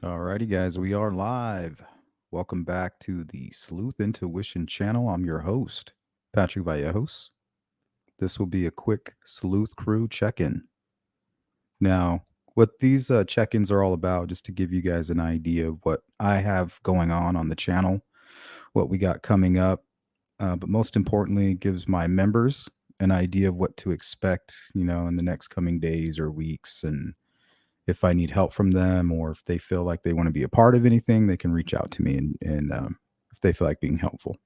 Alrighty, guys, we are live. Welcome back to the Sleuth Intuition channel. I'm your host, Patrick Vallejos. This will be a quick Sleuth Crew check in. Now, what these check ins are all about, just to give you guys an idea of what I have going on the channel, what we got coming up, but most importantly, it gives my members an idea of what to expect, in the next coming days or weeks. And if I need help from them or if they feel like they want to be a part of anything, they can reach out to me and if they feel like being helpful.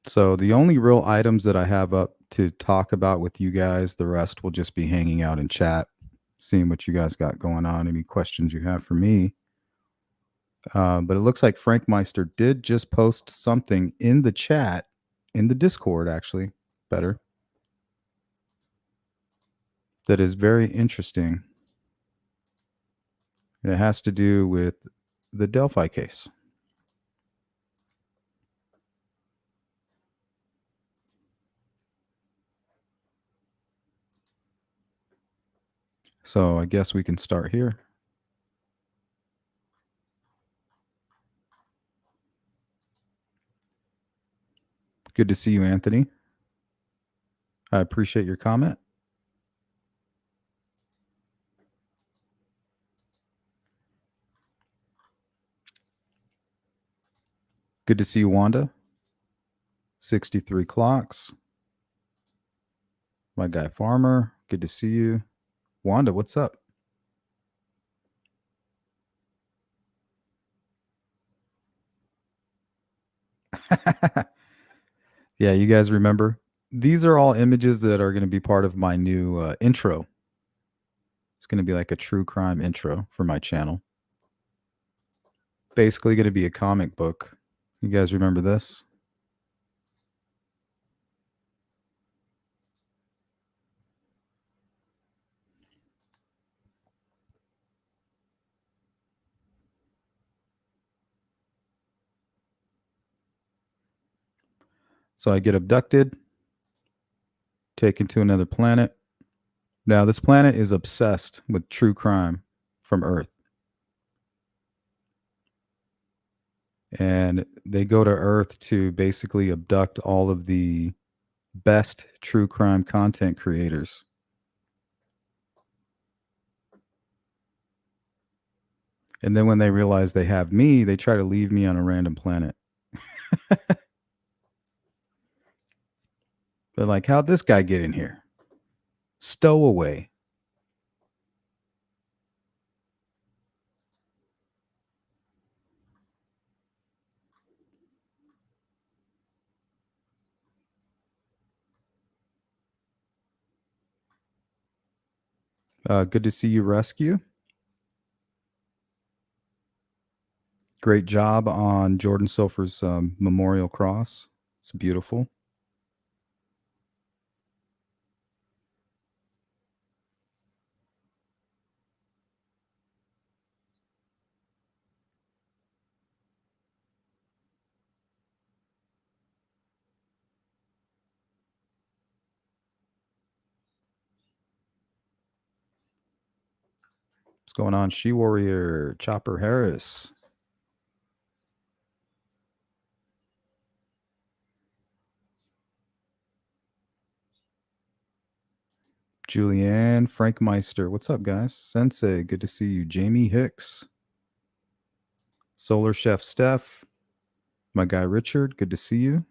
So the only real items that I have up to talk about with you guys, the rest will just be hanging out in chat, seeing what you guys got going on, any questions you have for me. But it looks like Frank Meister did just post something in the chat, in the Discord, actually, better, that is very interesting. And it has to do with the Delphi case. So I guess we can start here. Good to see you, Anthony. I appreciate your comment. Good to see you, Wanda. 63 clocks. My guy, Farmer. Good to see you. Wanda, what's up? Yeah, you guys remember? These are all images that are going to be part of my new intro. It's going to be like a true crime intro for my channel. Basically going to be a comic book. You guys remember this? So I get abducted, taken to another planet. Now, this planet is obsessed with true crime from Earth. And they go to Earth to basically abduct all of the best true crime content creators. And then when they realize they have me, they try to leave me on a random planet. They're like, how'd this guy get in here? Stowaway. Good to see you, Rescue. Great job on Jordan Sofer's memorial cross. It's beautiful. What's going on, She Warrior? Chopper Harris. Julianne, Frank Meister. What's up, guys? Sensei, good to see you. Jamie Hicks. Solar Chef Steph. My guy Richard, good to see you.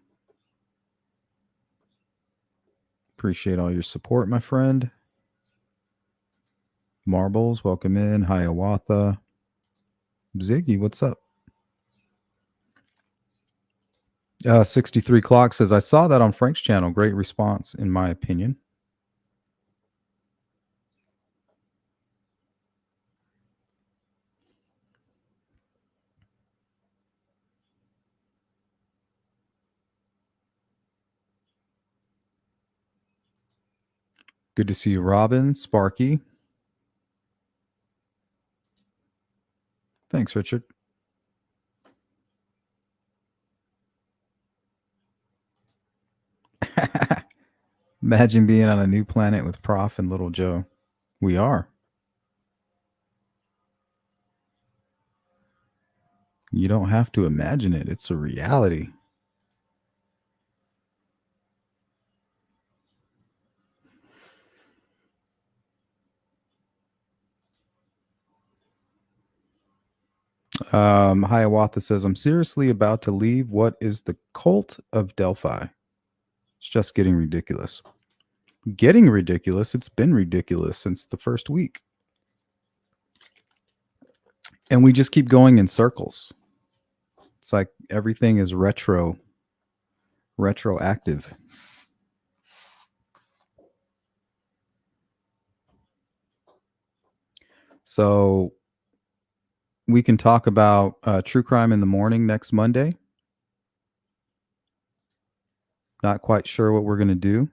Appreciate all your support, my friend. Marbles, welcome in. Hiawatha. Ziggy, what's up? 63 Clock says, I saw that on Frank's channel. Great response, in my opinion. Good to see you, Robin. Sparky. Thanks, Richard. Imagine being on a new planet with Prof and Little Joe. We are. You don't have to imagine it. It's a reality. Hiawatha says, I'm seriously about to leave. What is the cult of Delphi? It's just getting ridiculous. Getting ridiculous. It's been ridiculous since the first week. And we just keep going in circles. It's like everything is retroactive. So we can talk about true crime in the morning next Monday. Not quite sure what we're going to do.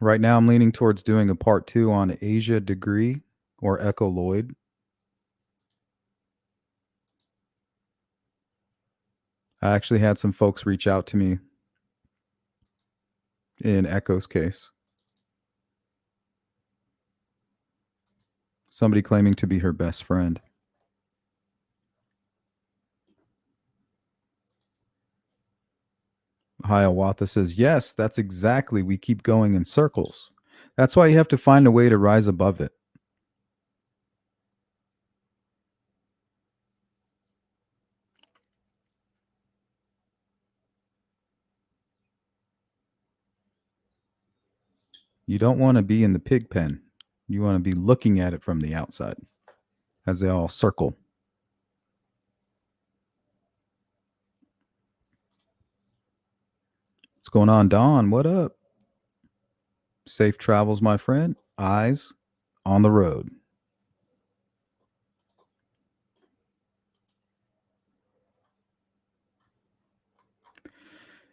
Right now, I'm leaning towards doing a part 2 on Asia Degree or Echo Lloyd. I actually had some folks reach out to me in Echo's case. Somebody claiming to be her best friend. Hiawatha says, yes, that's exactly. We keep going in circles. That's why you have to find a way to rise above it. You don't want to be in the pig pen. You want to be looking at it from the outside as they all circle. What's going on, Don? What up? Safe travels, my friend. Eyes on the road.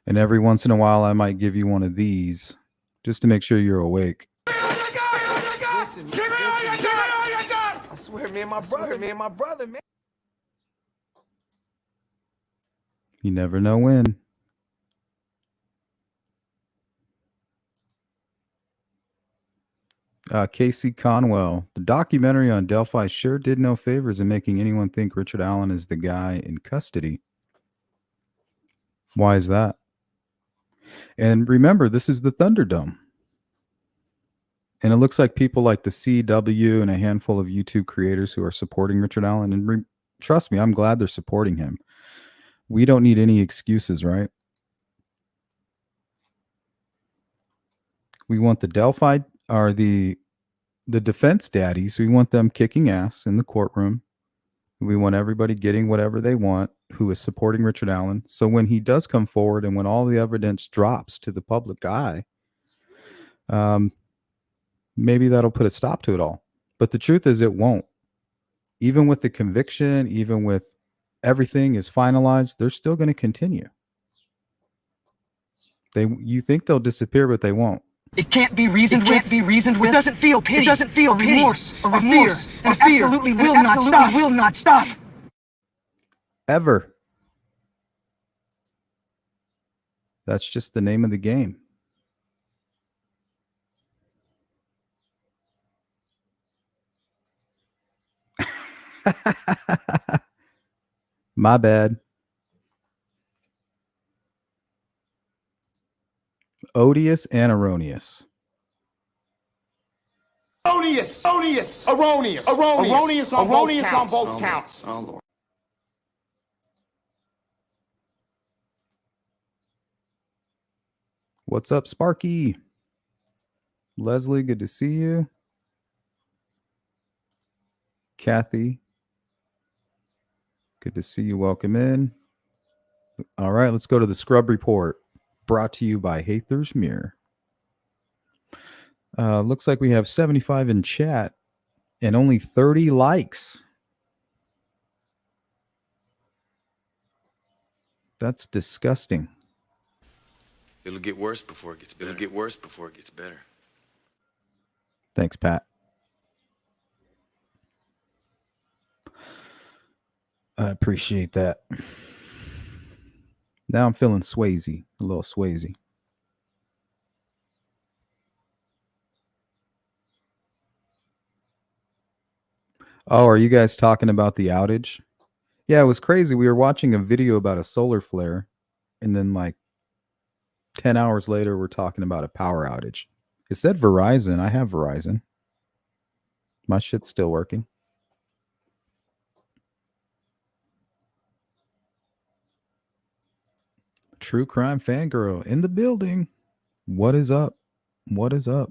And every once in a while, I might give you one of these just to make sure you're awake. Listen, I swear, me and my brother, man. You never know when. Casey Conwell. The documentary on Delphi sure did no favors in making anyone think Richard Allen is the guy in custody. Why is that? And remember, this is the Thunderdome. And it looks like people like the CW and a handful of YouTube creators who are supporting Richard Allen. And trust me, I'm glad they're supporting him. We don't need any excuses, right? We want the Delphi or the defense daddies. We want them kicking ass in the courtroom. We want everybody getting whatever they want who is supporting Richard Allen. So when he does come forward and when all the evidence drops to the public eye, maybe that'll put a stop to it all. But the truth is it won't. Even with the conviction, even with everything is finalized, they're still going to continue. You think they'll disappear, but they won't. It can't be reasoned with. It doesn't feel pity. It doesn't feel remorse or fear. And it absolutely will not stop. Ever. That's just the name of the game. My bad. Odious and erroneous. Erroneous on both counts. Oh, Lord. What's up, Sparky? Leslie, good to see you. Kathy, good to see you. Welcome in. All right, let's go to the Scrub Report, brought to you by Hathers Mirror. Looks like we have 75 in chat and only 30 likes. That's disgusting. It'll get worse before it gets better. Thanks, Pat. I appreciate that. Now I'm feeling Swayze, a little Swayze. Oh, are you guys talking about the outage? Yeah, it was crazy. We were watching a video about a solar flare, and then like 10 hours later, we're talking about a power outage. It said Verizon. I have Verizon. My shit's still working. True crime fangirl in the building. What is up? What is up?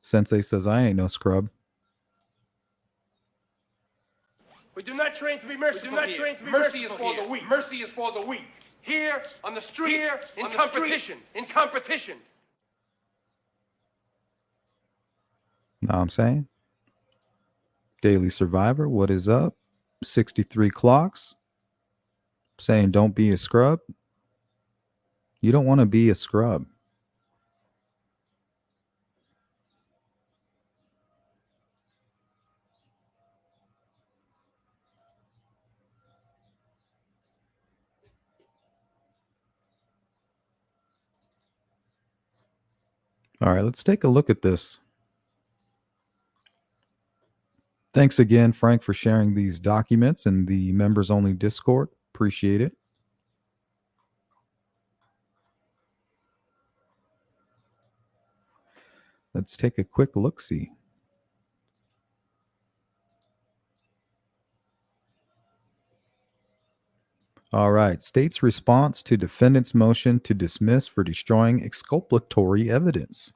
Sensei says I ain't no scrub. We do not train to be merciful. Mercy is for the weak. Mercy is for the weak. Here, on the street, here, in competition. In competition. Know what I'm saying? Daily Survivor, what is up? 63 clocks. Saying don't be a scrub. You don't want to be a scrub. All right, let's take a look at this. Thanks again, Frank, for sharing these documents in the members only Discord. Appreciate it. Let's take a quick look-see. All right. State's response to defendant's motion to dismiss for destroying exculpatory evidence.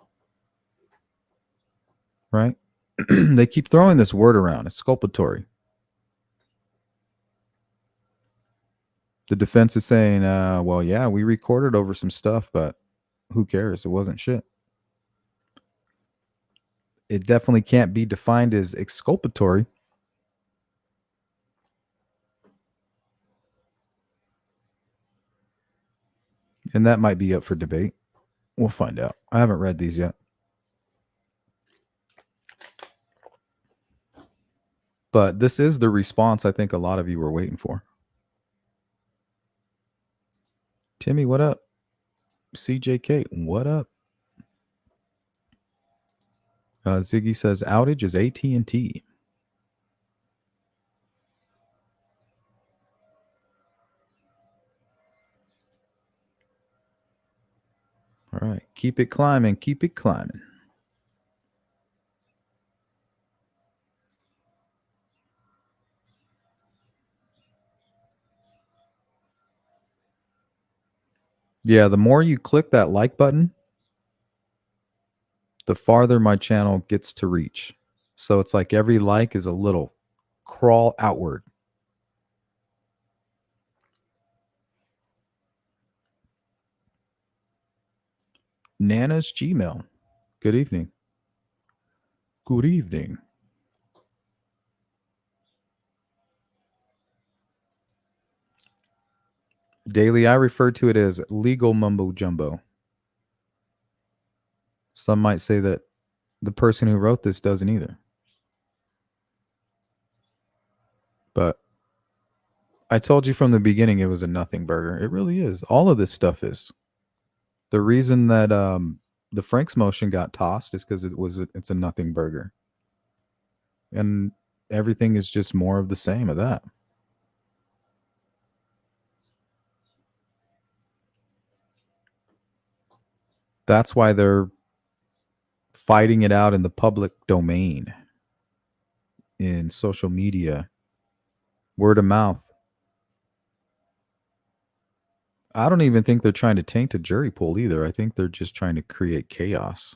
Right? They keep throwing this word around, exculpatory. The defense is saying, well, yeah, we recorded over some stuff, but who cares? It wasn't shit. It definitely can't be defined as exculpatory. And that might be up for debate. We'll find out. I haven't read these yet. But this is the response I think a lot of you were waiting for. Timmy, what up? CJK, what up? Ziggy says outage is AT&T. All right, keep it climbing, keep it climbing. Yeah, the more you click that like button, the farther my channel gets to reach. So it's like every like is a little crawl outward. Nana's Gmail. Good evening. Good evening. Daily, I refer to it as legal mumbo jumbo. Some might say that the person who wrote this doesn't either. But I told you from the beginning it was a nothing burger. It really is. All of this stuff is. The reason that the Frank's motion got tossed is because it's a nothing burger. And everything is just more of the same of that. That's why they're fighting it out in the public domain, in social media, word of mouth. I don't even think they're trying to taint a jury pool either. I think they're just trying to create chaos.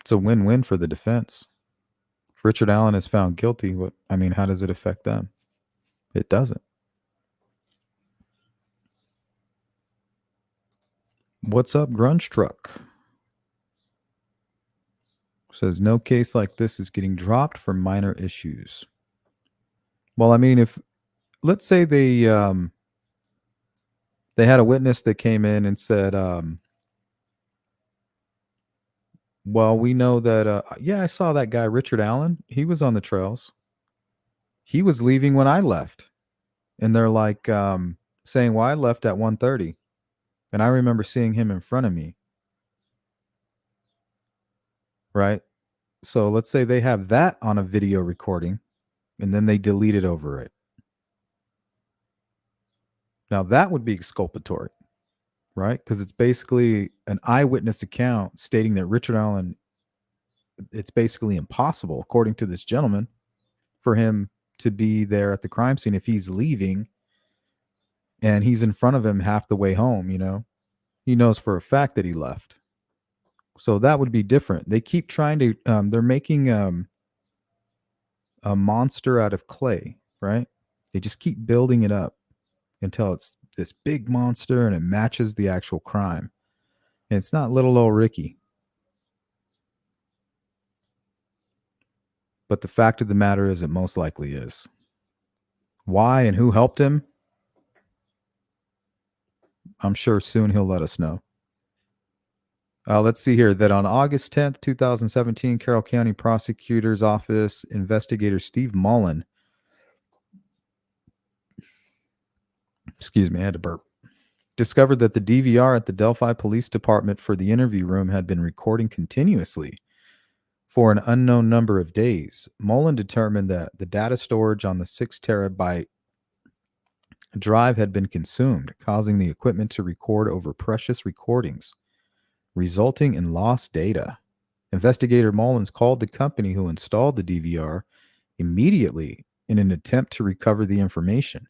It's a win-win for the defense. If Richard Allen is found guilty, how does it affect them? It doesn't. What's up, Grunge Truck? Says no case like this is getting dropped for minor issues. Well, if let's say they had a witness that came in and said Well, we know that, yeah, I saw that guy, Richard Allen. He was on the trails. He was leaving when I left. And they're like saying, well, I left at 1:30. And I remember seeing him in front of me. Right. So let's say they have that on a video recording and then they delete it over it. Now that would be exculpatory, right? Because it's basically an eyewitness account stating that Richard Allen, it's basically impossible, according to this gentleman, for him to be there at the crime scene if he's leaving and he's in front of him half the way home, He knows for a fact that he left. So that would be different. They keep trying to, they're making a monster out of clay, right? They just keep building it up until it's this big monster and it matches the actual crime. And it's not little old Ricky. But the fact of the matter is, it most likely is. Why and who helped him? I'm sure soon he'll let us know. Let's see here that on August 10th, 2017, Carroll County Prosecutor's Office investigator Steve Mullen, excuse me, I had to burp, discovered that the DVR at the Delphi Police Department for the interview room had been recording continuously for an unknown number of days. Mullen determined that the data storage on the 6 terabyte drive had been consumed, causing the equipment to record over precious recordings, resulting in lost data. Investigator Mullins called the company who installed the DVR immediately in an attempt to recover the information.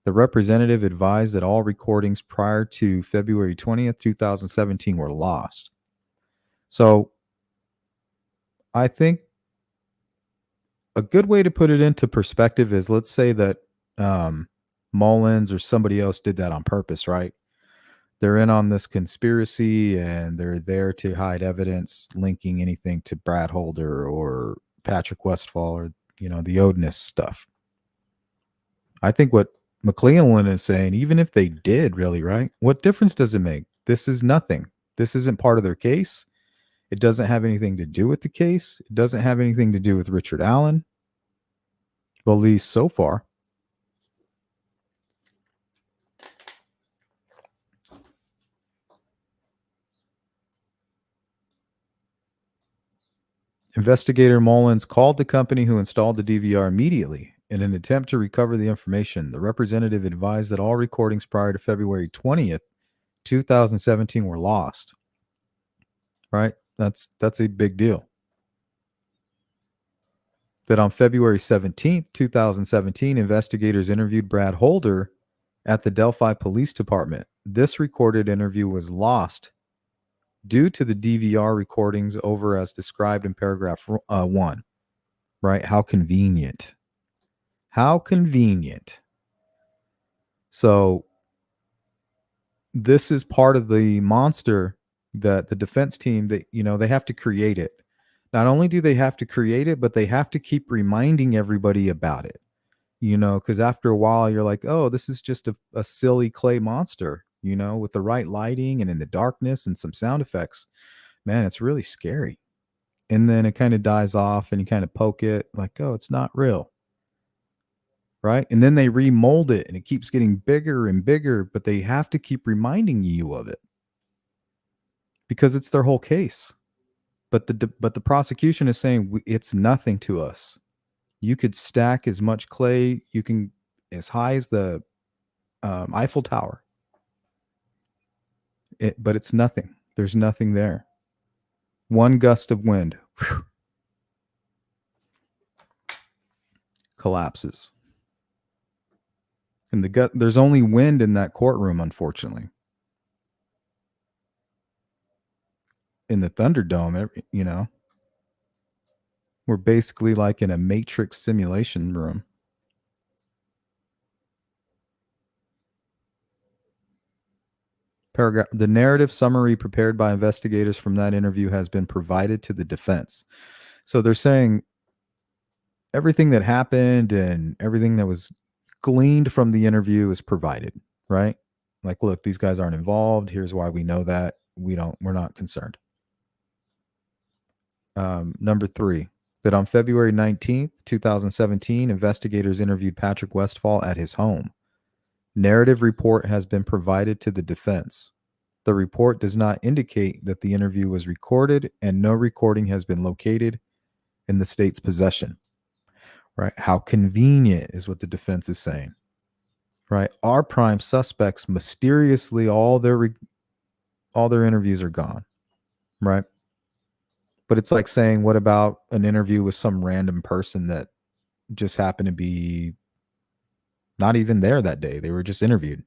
The representative advised that all recordings prior to February 20th, 2017 were lost. So I think a good way to put it into perspective is, let's say that Mullins or somebody else did that on purpose, right? They're in on this conspiracy and they're there to hide evidence linking anything to Brad Holder or Patrick Westfall or, the Odinist stuff. I think what McClellan is saying, even if they did really, right? What difference does it make? This is nothing. This isn't part of their case. It doesn't have anything to do with the case. It doesn't have anything to do with Richard Allen. Well, at least so far. Investigator Mullins called the company who installed the DVR immediately in an attempt to recover the information. The representative advised that all recordings prior to February 20th, 2017 were lost. Right? That's a big deal. That on February 17th, 2017, investigators interviewed Brad Holder at the Delphi Police Department. This recorded interview was lost due to the DVR recordings over as described in paragraph 1. Right? How convenient. How convenient. So this is part of the monster that the defense team, that they have to create it. Not only do they have to create it, but they have to keep reminding everybody about it. Because after a while you're like, oh, this is just a silly clay monster, with the right lighting and in the darkness and some sound effects. Man, it's really scary. And then it kind of dies off and you kind of poke it like, oh, it's not real. Right? And then they remold it and it keeps getting bigger and bigger, but they have to keep reminding you of it because it's their whole case. But the prosecution is saying it's nothing to us. You could stack as much clay, you can as high as the Eiffel Tower. But it's nothing. There's nothing there. One gust of wind, whew, collapses. And there's only wind in that courtroom, unfortunately. In the Thunderdome, we're basically like in a Matrix simulation room. Paragraph: the narrative summary prepared by investigators from that interview has been provided to the defense. So they're saying everything that happened and everything that was gleaned from the interview is provided, right? Like, look, these guys aren't involved. Here's why we know that. We're not concerned. Number 3, that on February 19th, 2017, investigators interviewed Patrick Westfall at his home. Narrative report has been provided to the defense. The report does not indicate that the interview was recorded, and no recording has been located in the state's possession. Right? How convenient is what the defense is saying. Right? Our prime suspects mysteriously all their interviews are gone. Right? But it's like saying, what about an interview with some random person that just happened to be not even there that day? They were just interviewed.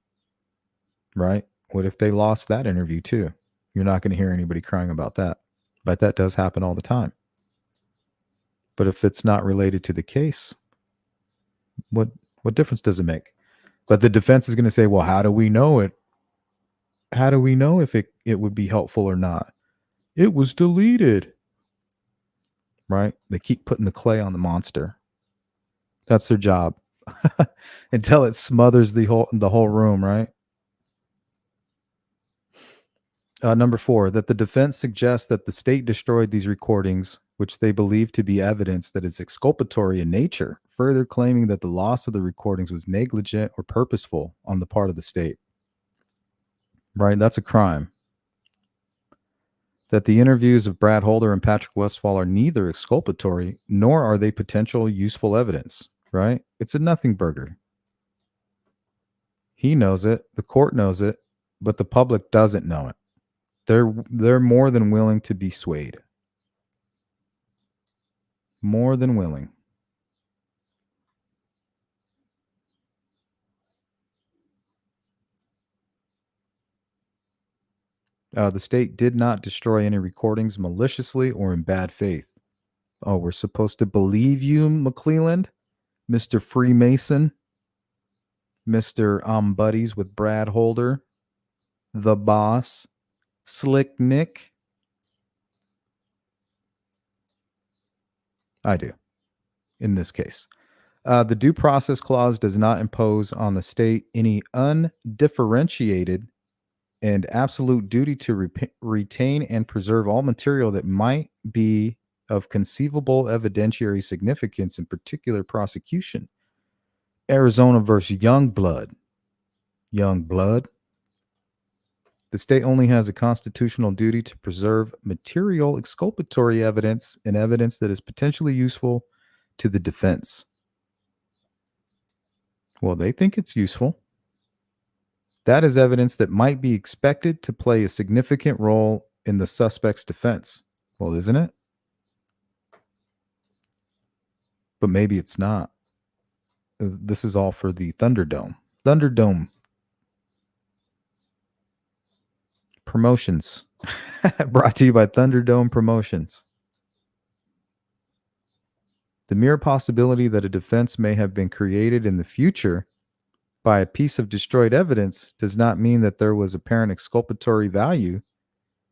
Right? What if they lost that interview too? You're not going to hear anybody crying about that. But that does happen all the time. But if it's not related to the case, what difference does it make? But the defense is going to say, well, how do we know it? How do we know if it would be helpful or not? It was deleted. Right? They keep putting the clay on the monster. That's their job. Until it smothers the whole room, right? Number 4, that the defense suggests that the state destroyed these recordings, which they believe to be evidence that is exculpatory in nature, further claiming that the loss of the recordings was negligent or purposeful on the part of the state. Right? That's a crime. That the interviews of Brad Holder and Patrick Westfall are neither exculpatory nor are they potential useful evidence. Right? It's a nothing burger. He knows it, the court knows it, but the public doesn't know it. They're more than willing to be swayed. More than willing. The state did not destroy any recordings maliciously or in bad faith. Oh, we're supposed to believe you, McClelland? Mr. Freemason? Mr. Buddies with Brad Holder? The boss? Slick Nick? I do, in this case. The Due Process Clause does not impose on the state any undifferentiated and absolute duty to retain and preserve all material that might be of conceivable evidentiary significance in particular prosecution. Arizona versus Youngblood. Youngblood. The state only has a constitutional duty to preserve material exculpatory evidence and evidence that is potentially useful to the defense. Well, they think it's useful. That is evidence that might be expected to play a significant role in the suspect's defense. Well, isn't it? But maybe it's not. This is all for the Thunderdome. Thunderdome Promotions. Brought to you by Thunderdome Promotions. The mere possibility that a defense may have been created in the future by a piece of destroyed evidence does not mean that there was apparent exculpatory value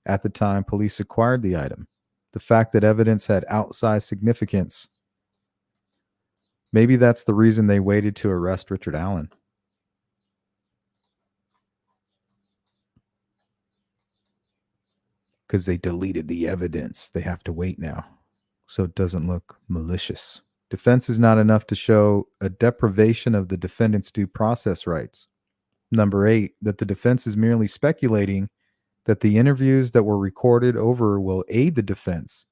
at the time police acquired the item. The fact that evidence had outsized significance, maybe that's the reason they waited to arrest Richard Allen. Because they deleted the evidence. They have to wait now, so it doesn't look malicious. Defense is not enough to show a deprivation of the defendant's due process rights. Number 8, that the defense is merely speculating that the interviews that were recorded over will aid the defense.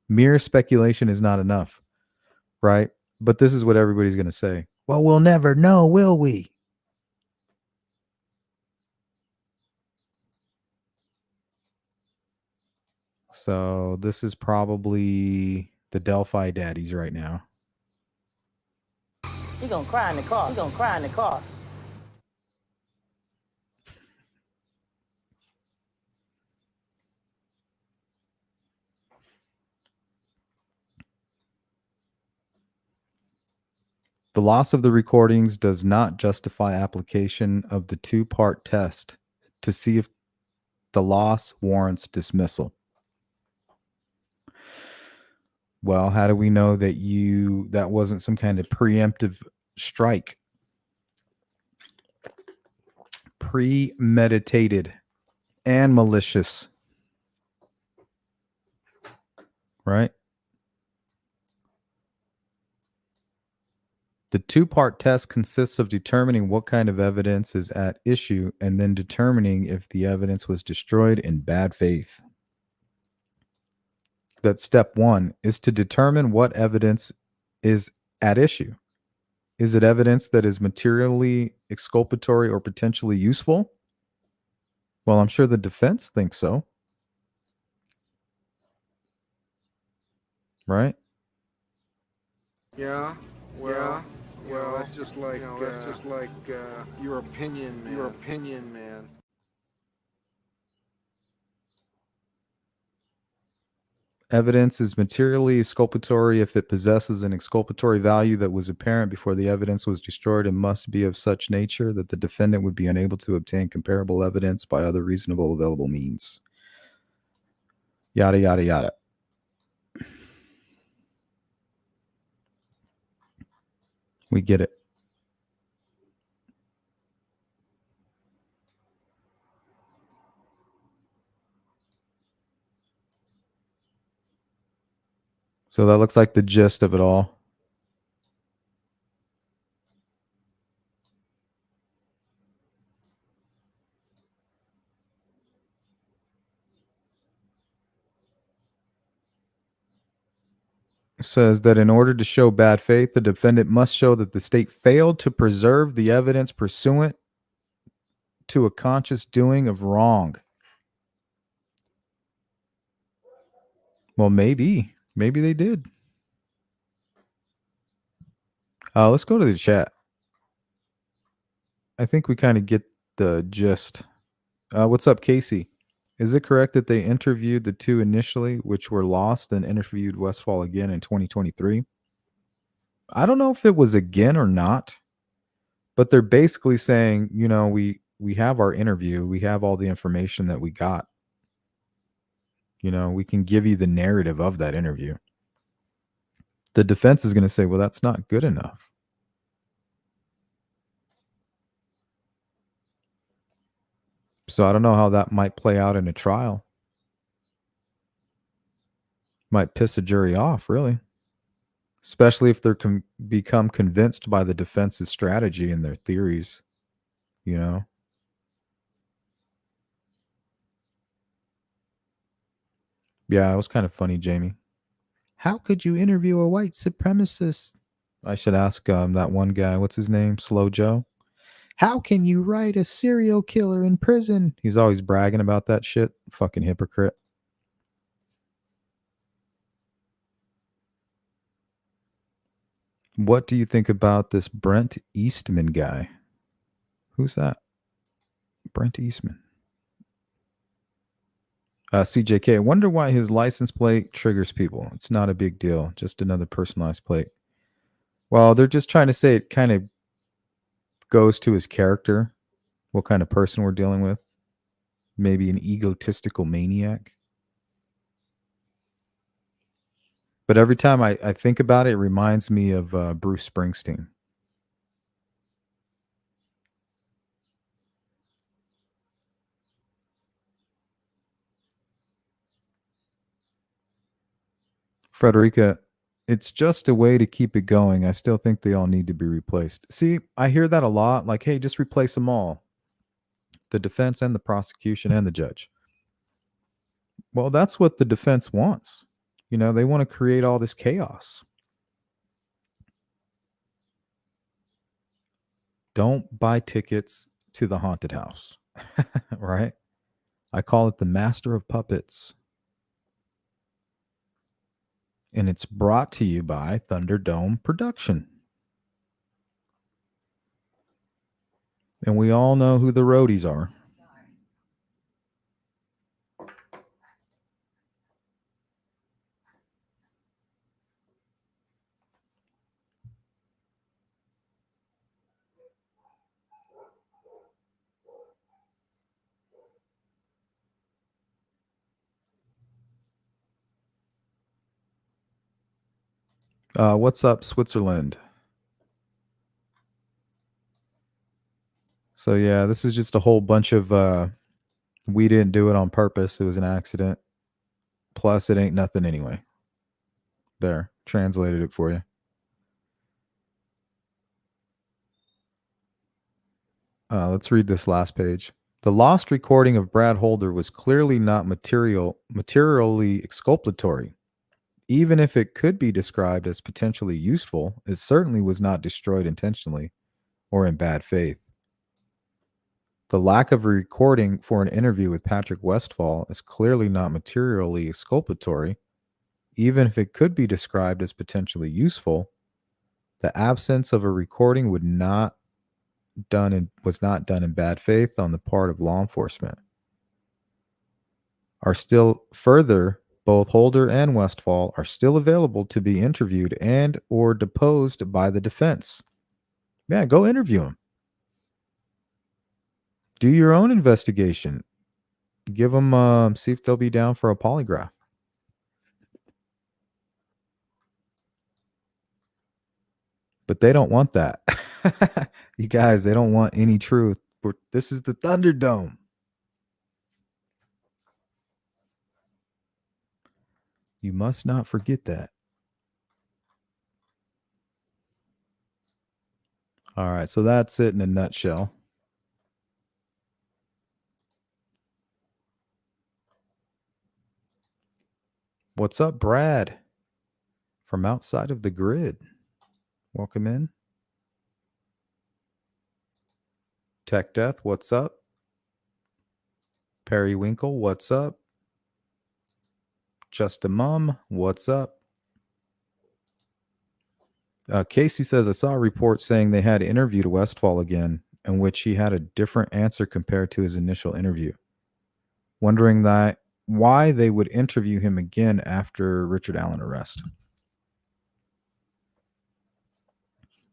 Mere speculation is not enough, right? But this is what everybody's going to say. Well, we'll never know, will we? So this is probably the Delphi daddies right now. You're going to cry in the car. You're going to cry in the car. The loss of the recordings does not justify application of the 2-part test to see if the loss warrants dismissal. Well, how do we know that that wasn't some kind of preemptive strike? Premeditated and malicious. right? The two-part test consists of determining what kind of evidence is at issue and then determining if the evidence was destroyed in bad faith. That step one is to determine what evidence is at issue. Is it evidence that is materially exculpatory or potentially useful? Well, I'm sure the defense thinks so, right? Yeah, well, that's just like, your opinion, man. Your opinion, man. Evidence is materially exculpatory if it possesses an exculpatory value that was apparent before the evidence was destroyed and must be of such nature that the defendant would be unable to obtain comparable evidence by other reasonable available means. Yada, yada, yada. We get it. So that looks like the gist of it all. It says that in order to show bad faith, the defendant must show that the state failed to preserve the evidence pursuant to a conscious doing of wrong. Well, maybe they did. Let's go to the chat. I think we kind of get the gist. What's up, Casey? Is it correct that they interviewed the two initially, which were lost, and interviewed Westfall again in 2023? I don't know if it was again or not, but they're basically saying, you know, we have our interview, we have all the information that we got. You know, we can give you the narrative of that interview. The defense is going to say, well, that's not good enough. So I don't know how that might play out in a trial. Might piss a jury off, really. Especially if they're become convinced by the defense's strategy and their theories, you know? Yeah, it was kind of funny, Jamie. How could you interview a white supremacist? I should ask that one guy, what's his name? Slow Joe. How can you write a serial killer in prison? He's always bragging about that shit. Fucking hypocrite. What do you think about this Brent Eastman guy? Who's that? Brent Eastman. CJK, I wonder why his license plate triggers people. It's not a big deal. Just another personalized plate. Well, they're just trying to say it kind of goes to his character, what kind of person we're dealing with. Maybe an egotistical maniac. But every time I think about it, it reminds me of Bruce Springsteen. Frederica, it's just a way to keep it going. I still think they all need to be replaced. See, I hear that a lot. Like, hey, just replace them all. The defense and the prosecution and the judge. Well, that's what the defense wants. You know, they want to create all this chaos. Don't buy tickets to the haunted house, right? I call it the Master of Puppets. And it's brought to you by Thunderdome Production. And we all know who the roadies are. What's up, Switzerland? So yeah, this is just a whole bunch of we didn't do it on purpose. It was an accident. Plus, it ain't nothing anyway. There, translated it for you. Let's read this last page. The lost recording of Brad Holder was clearly not materially exculpatory. Even if it could be described as potentially useful, it certainly was not destroyed intentionally or in bad faith. The lack of a recording for an interview with Patrick Westphal is clearly not materially exculpatory. Even if it could be described as potentially useful, the absence of a recording was not done in bad faith on the part of law enforcement. Both Holder and Westphal are still available to be interviewed and or deposed by the defense. Yeah, go interview them. Do your own investigation. Give them, see if they'll be down for a polygraph. But they don't want that. You guys, they don't want any truth. This is the Thunderdome. You must not forget that. All right, so that's it in a nutshell. What's up, Brad? From outside of the grid. Welcome in. Tech Death, what's up? Periwinkle, what's up? Just a Mum, what's up? Casey says, I saw a report saying they had interviewed Westphal again, in which he had a different answer compared to his initial interview. Wondering why they would interview him again after Richard Allen arrest.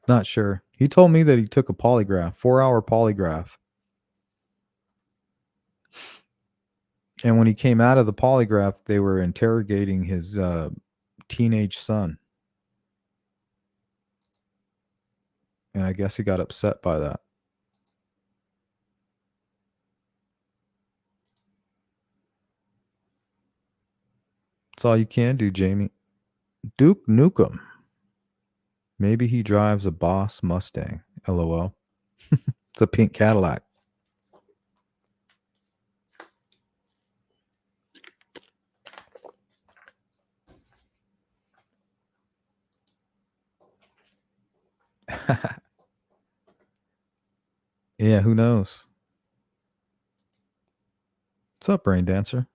Not sure. He told me that he took a polygraph, 4-hour polygraph. And when he came out of the polygraph, they were interrogating his teenage son. And I guess he got upset by that. That's all you can do, Jamie. Duke Nukem. Maybe he drives a Boss Mustang. LOL. It's a pink Cadillac. Yeah, who knows? What's up, Brain Dancer?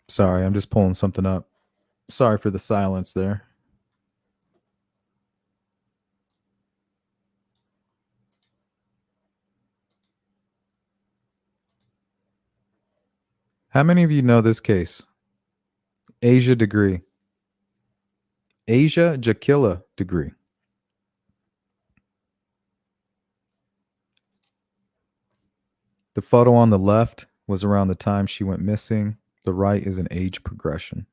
Sorry, I'm just pulling something up. Sorry for the silence there. How many of you know this case? Asia Degree. Asia Jakilla Degree. The photo on the left was around the time she went missing. The right is an age progression.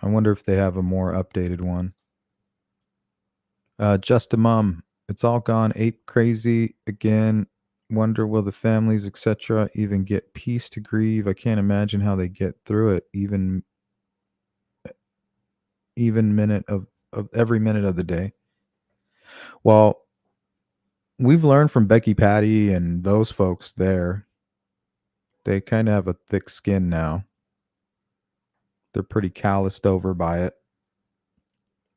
I wonder if they have a more updated one. Just a Mum. It's all gone ape crazy again. Wonder will the families, etc., even get peace to grieve? I can't imagine how they get through it, even minute of every minute of the day. Well, we've learned from Becky Patty and those folks there. They kind of have a thick skin now. They're pretty calloused over by it.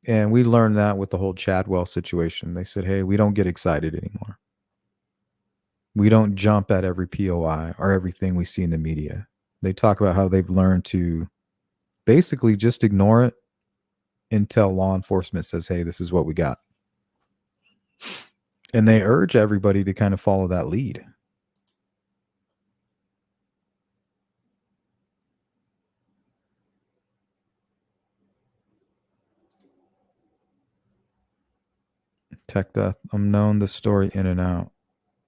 And we learned that with the whole Chadwell situation. They said, hey, we don't get excited anymore. We don't jump at every POI or everything we see in the media. They talk about how they've learned to basically just ignore it until law enforcement says, hey, this is what we got. And they urge everybody to kind of follow that lead. Tech death. I'm known the story in and out.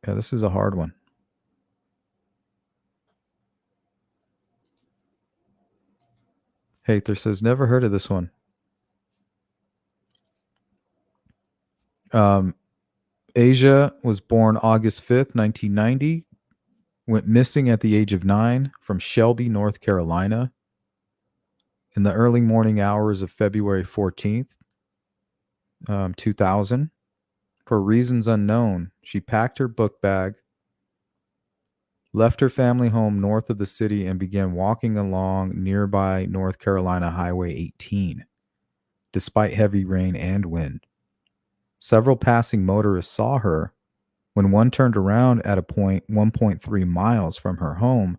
Yeah, this is a hard one. Hater says, never heard of this one. Asia was born August 5th, 1990. Went missing at the age of 9 from Shelby, North Carolina. In the early morning hours of February 14th, 2000. For reasons unknown, she packed her book bag, left her family home north of the city, and began walking along nearby North Carolina Highway 18, despite heavy rain and wind. Several passing motorists saw her. When one turned around at a point 1.3 miles from her home,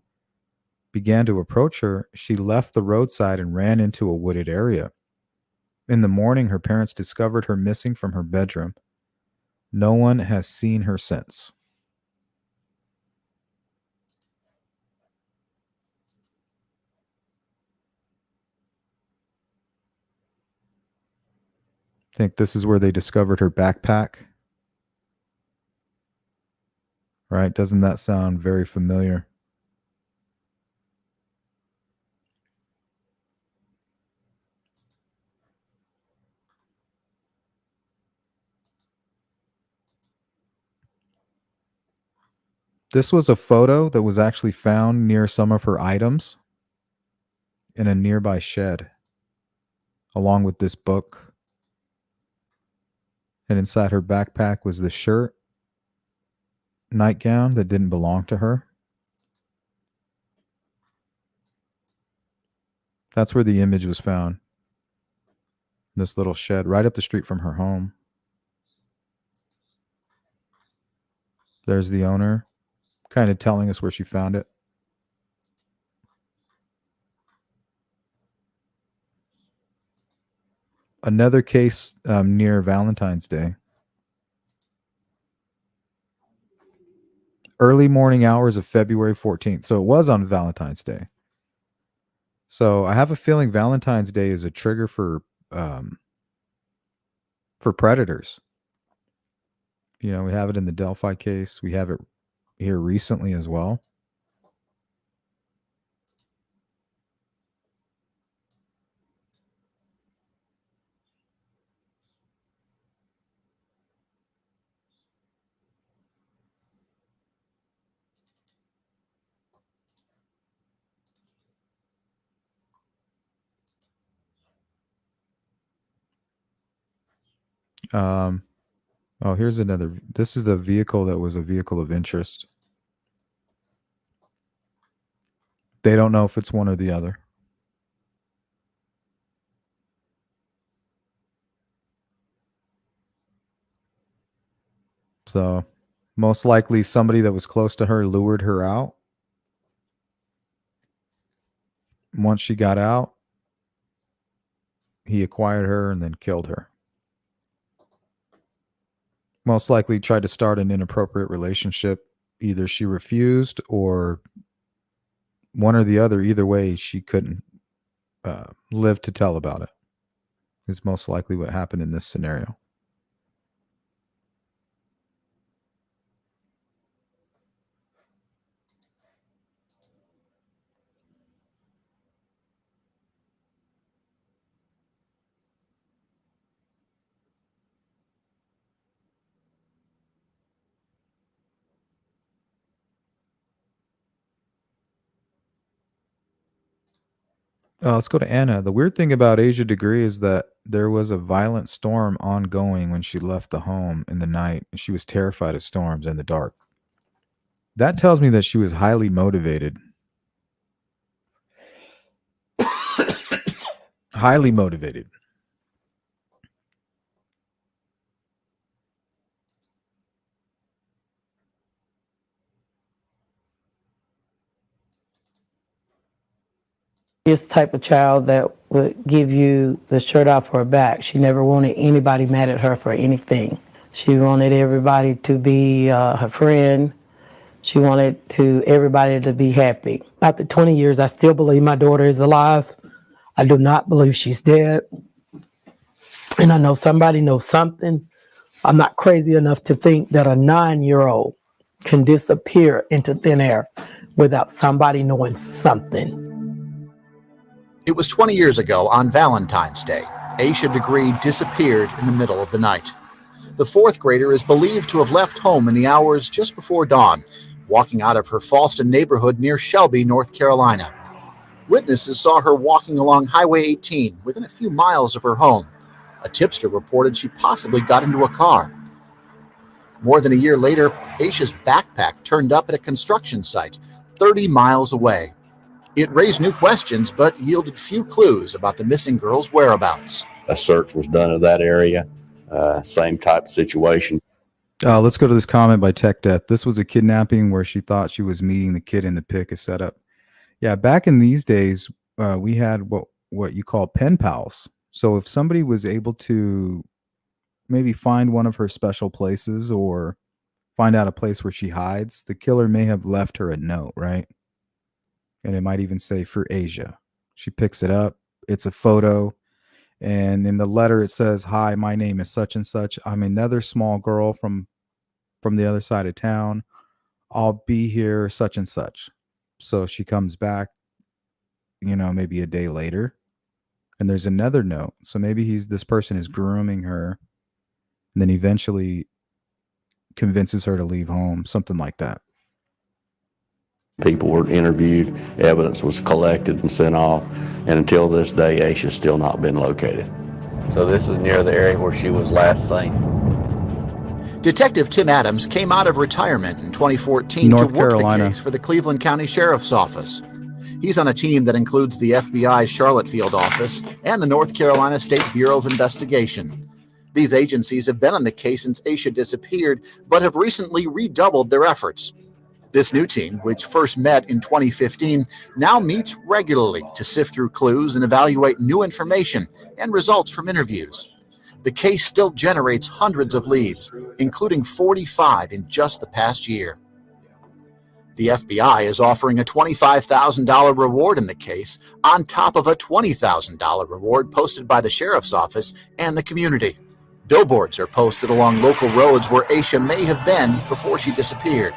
began to approach her, she left the roadside and ran into a wooded area. In the morning, her parents discovered her missing from her bedroom. No one has seen her since. I think this is where they discovered her backpack. Right? Doesn't that sound very familiar? This was a photo that was actually found near some of her items in a nearby shed, along with this book. And inside her backpack was the shirt, nightgown that didn't belong to her. That's where the image was found. This little shed right up the street from her home. There's the owner, kind of telling us where she found it. Another case near Valentine's Day. Early morning hours of February 14th. So it was on Valentine's Day. So I have a feeling Valentine's Day is a trigger for predators. You know, we have it in the Delphi case. We have it here recently as well. Oh, here's another. This is a vehicle that was a vehicle of interest. They don't know if it's one or the other. So most likely somebody that was close to her lured her out. Once she got out, he acquired her and then killed her. Most likely tried to start an inappropriate relationship. Either she refused or one or the other. Either way, she couldn't live to tell about it. Is most likely what happened in this scenario. Let's go to Anna. The weird thing about Asia Degree is that there was a violent storm ongoing when she left the home in the night, and she was terrified of storms in the dark. That tells me that she was highly motivated. Highly motivated. Is the type of child that would give you the shirt off her back. She never wanted anybody mad at her for anything. She wanted everybody to be her friend. She wanted everybody to be happy. After 20 years, I still believe my daughter is alive. I do not believe she's dead. And I know somebody knows something. I'm not crazy enough to think that a 9-year-old can disappear into thin air without somebody knowing something. It was 20 years ago on Valentine's Day. Aisha Degree disappeared in the middle of the night. The fourth grader is believed to have left home in the hours just before dawn, walking out of her Falston neighborhood near Shelby, North Carolina. Witnesses saw her walking along Highway 18 within a few miles of her home. A tipster reported she possibly got into a car. More than a year later, Aisha's backpack turned up at a construction site 30 miles away. It raised new questions but yielded few clues about the missing girl's whereabouts. A search was done of that area, same type of situation. Let's go to this comment by Tech Death. This was a kidnapping where she thought she was meeting the kid in the pic is set up. Yeah, back in these days, we had what you call pen pals. So if somebody was able to maybe find one of her special places or find out a place where she hides, the killer may have left her a note, right? And it might even say for Asia. She picks it up. It's a photo. And in the letter, it says, "Hi, my name is such and such. I'm another small girl from the other side of town. I'll be here such and such." So she comes back, maybe a day later, and there's another note. So maybe this person is grooming her and then eventually convinces her to leave home, something like that. People were interviewed, evidence was collected and sent off, and until this day, Aisha's still not been located. So this is near the area where she was last seen. Detective Tim Adams came out of retirement in 2014 North to work Carolina. the case for the Cleveland County Sheriff's Office. He's on a team that includes the FBI's Charlotte Field Office and the North Carolina State Bureau of Investigation. These agencies have been on the case since Aisha disappeared, but have recently redoubled their efforts. This new team, which first met in 2015, now meets regularly to sift through clues and evaluate new information and results from interviews. The case still generates hundreds of leads, including 45 in just the past year. The FBI is offering a $25,000 reward in the case, on top of a $20,000 reward posted by the Sheriff's Office and the community. Billboards are posted along local roads where Aisha may have been before she disappeared.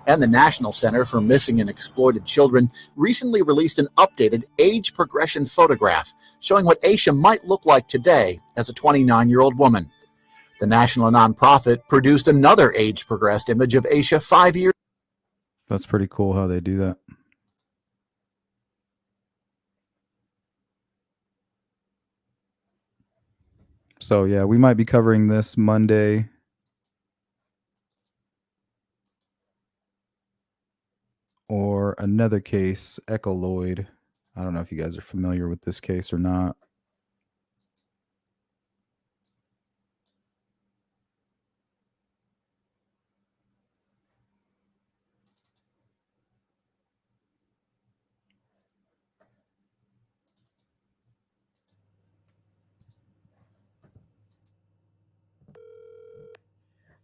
And the National Center for Missing and Exploited Children recently released an updated age progression photograph showing what Aisha might look like today as a 29-year-old woman. The national nonprofit produced another age-progressed image of Aisha 5 years. That's pretty cool how they do that. So yeah, we might be covering this Monday. Or another case, Echoloid. I don't know if you guys are familiar with this case or not.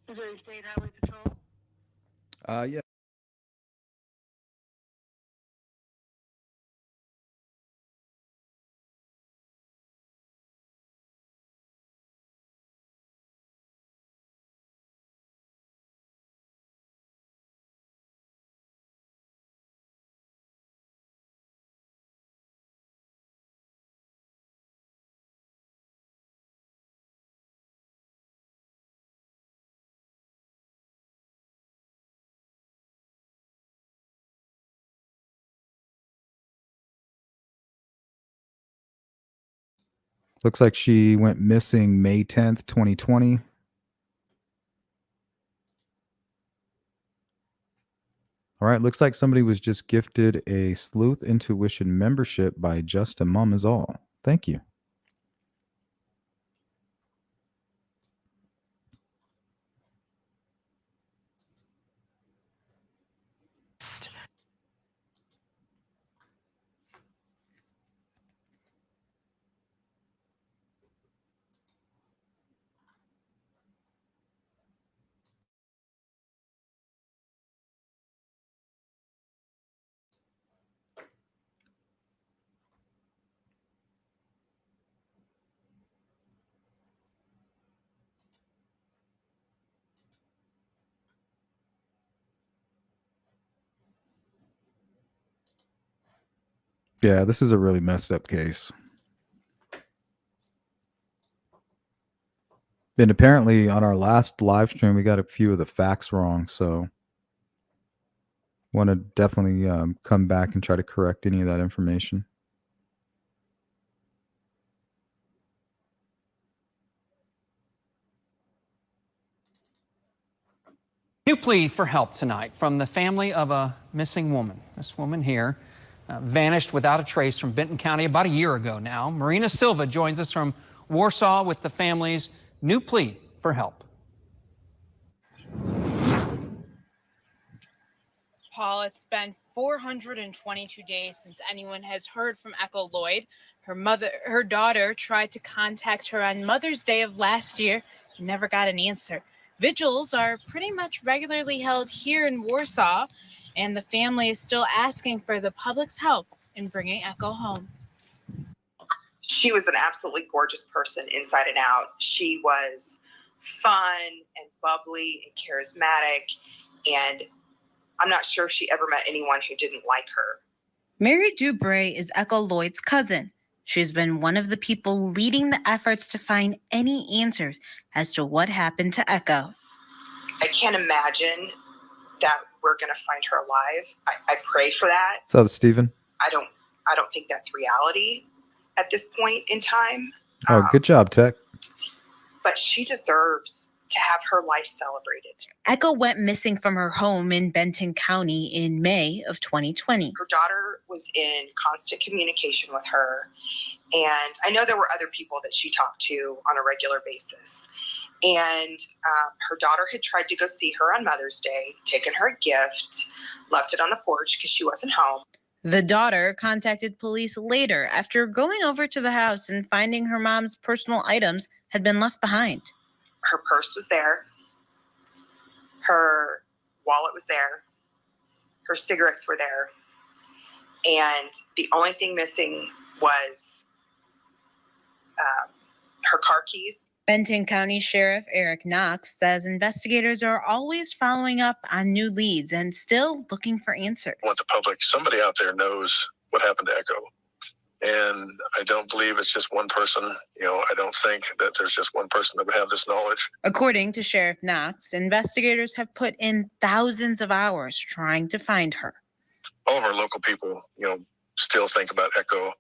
Missouri State Highway Patrol. Yeah. Looks like she went missing May 10th, 2020. All right, looks like somebody was just gifted a Sleuth Intuition membership by Just a Mom is All. Thank you. Yeah, this is a really messed up case. And apparently on our last live stream, we got a few of the facts wrong. So want to definitely come back and try to correct any of that information. New plea for help tonight from the family of a missing woman. This woman here vanished without a trace from Benton County about a year ago now. Marina Silva joins us from Warsaw with the family's new plea for help. Paul, it's been 422 days since anyone has heard from Echo Lloyd. Her daughter tried to contact her on Mother's Day of last year and never got an answer. Vigils are pretty much regularly held here in Warsaw, and the family is still asking for the public's help in bringing Echo home. She was an absolutely gorgeous person inside and out. She was fun and bubbly and charismatic, and I'm not sure if she ever met anyone who didn't like her. Mary Dubray is Echo Lloyd's cousin. She's been one of the people leading the efforts to find any answers as to what happened to Echo. I can't imagine that we're going to find her alive. I pray for that. What's up, Steven? I don't think that's reality at this point in time. Oh, good job, Tech. But she deserves to have her life celebrated. Echo went missing from her home in Benton County in May of 2020. Her daughter was in constant communication with her, and I know there were other people that she talked to on a regular basis. And her daughter had tried to go see her on Mother's Day, taken her a gift, left it on the porch because she wasn't home. The daughter contacted police later after going over to the house and finding her mom's personal items had been left behind. Her purse was there. Her wallet was there. Her cigarettes were there. And the only thing missing was her car keys. Benton County Sheriff Eric Knox says investigators are always following up on new leads and still looking for answers. I want the public, somebody out there knows what happened to Echo. And I don't believe it's just one person. I don't think that there's just one person that would have this knowledge. According to Sheriff Knox, investigators have put in thousands of hours trying to find her. All of our local people, still think about Echo,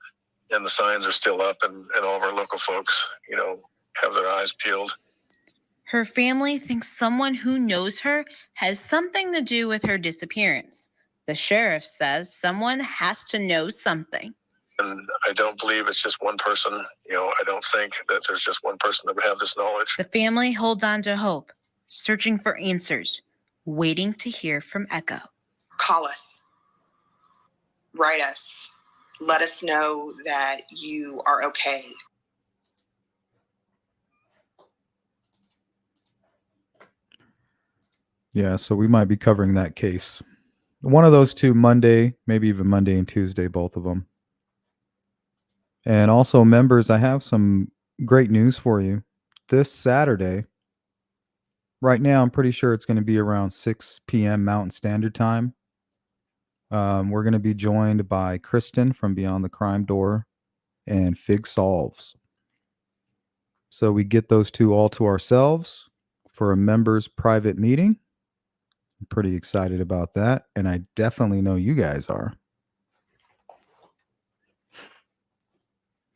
and the signs are still up, and all of our local folks, have their eyes peeled. Her family thinks someone who knows her has something to do with her disappearance. The sheriff says someone has to know something. And I don't believe it's just one person. I don't think that there's just one person that would have this knowledge. The family holds on to hope, searching for answers, waiting to hear from Echo. Call us. Write us. Let us know that you are okay. Yeah, so we might be covering that case. One of those two Monday, maybe even Monday and Tuesday, both of them. And also, members, I have some great news for you. This Saturday, right now, I'm pretty sure it's going to be around 6 p.m. Mountain Standard Time. We're going to be joined by Kristen from Beyond the Crime Door and Fig Solves. So we get those two all to ourselves for a members' private meeting. I'm pretty excited about that, and I definitely know you guys are.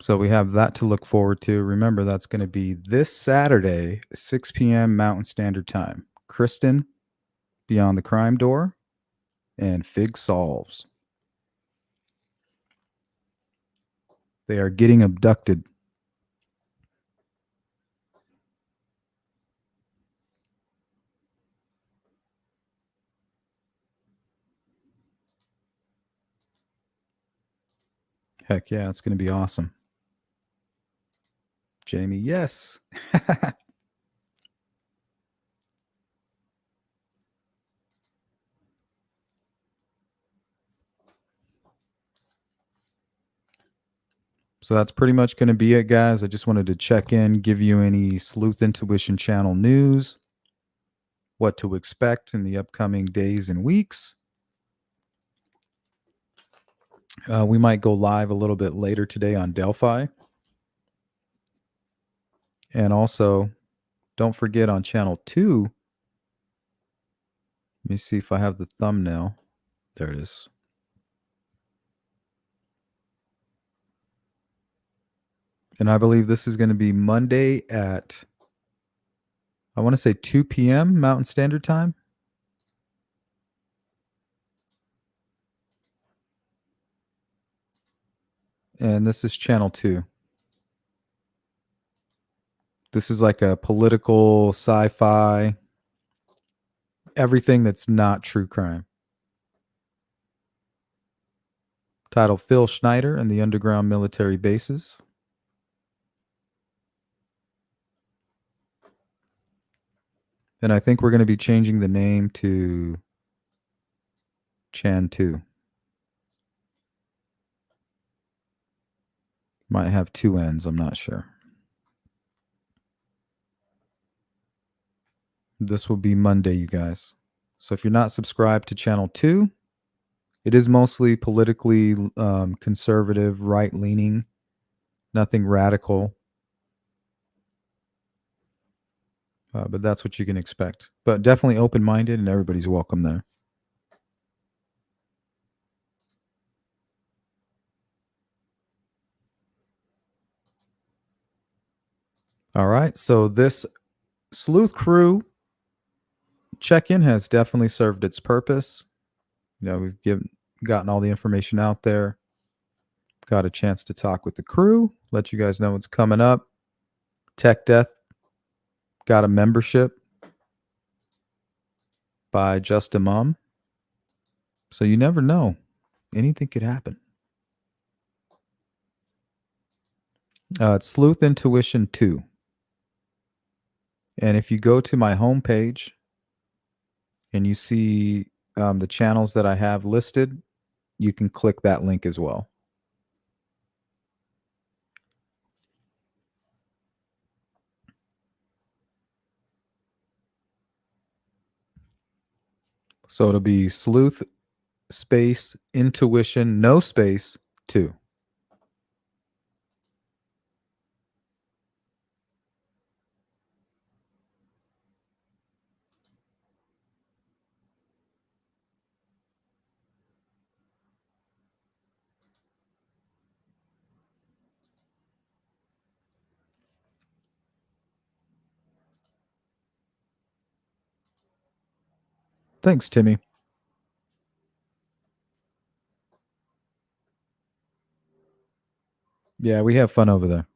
So we have that to look forward to. Remember, that's going to be this Saturday, 6 p.m. Mountain Standard Time. Kristen, Beyond the Crime Door, and Fig Solves. They are getting abducted. Heck yeah, it's going to be awesome. Jamie, yes. So that's pretty much going to be it, guys. I just wanted to check in, give you any Sleuth Intuition channel news, what to expect in the upcoming days and weeks. We might go live a little bit later today on Delphi. And also, don't forget on channel 2. Let me see if I have the thumbnail. There it is. And I believe this is going to be Monday at, I want to say 2 p.m. Mountain Standard Time. And this is channel 2. This is like a political, sci-fi, everything that's not true crime. Titled Phil Schneider and the Underground Military Bases. And I think we're going to be changing the name to Chan 2. Might have 2 N's, I'm not sure. This will be Monday, you guys. So if you're not subscribed to channel 2, it is mostly politically conservative, right-leaning, nothing radical. But that's what you can expect. But definitely open-minded, and everybody's welcome there. All right, so this Sleuth Crew check-in has definitely served its purpose. You know, we've gotten all the information out there. Got a chance to talk with the crew, let you guys know what's coming up. Tech Death got a membership by Just a Mom. So you never know. Anything could happen. It's Sleuth Intuition 2. And if you go to my homepage and you see the channels that I have listed, you can click that link as well. So it'll be Sleuth space Intuition, no space 2. Thanks, Timmy. Yeah, we have fun over there.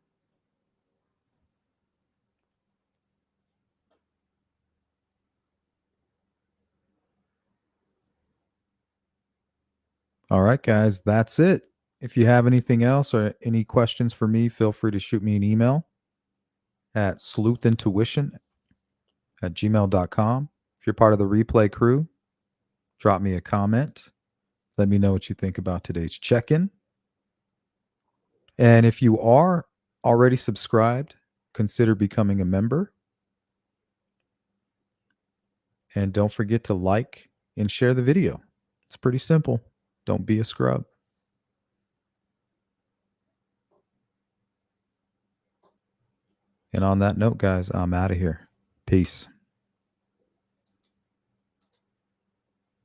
All right, guys, that's it. If you have anything else or any questions for me, feel free to shoot me an email at sleuthintuition@gmail.com. If you're part of the replay crew, drop me a comment. Let me know what you think about today's check-in. And if you are already subscribed, consider becoming a member. And don't forget to like and share the video. It's pretty simple. Don't be a scrub. And on that note, guys, I'm out of here. Peace.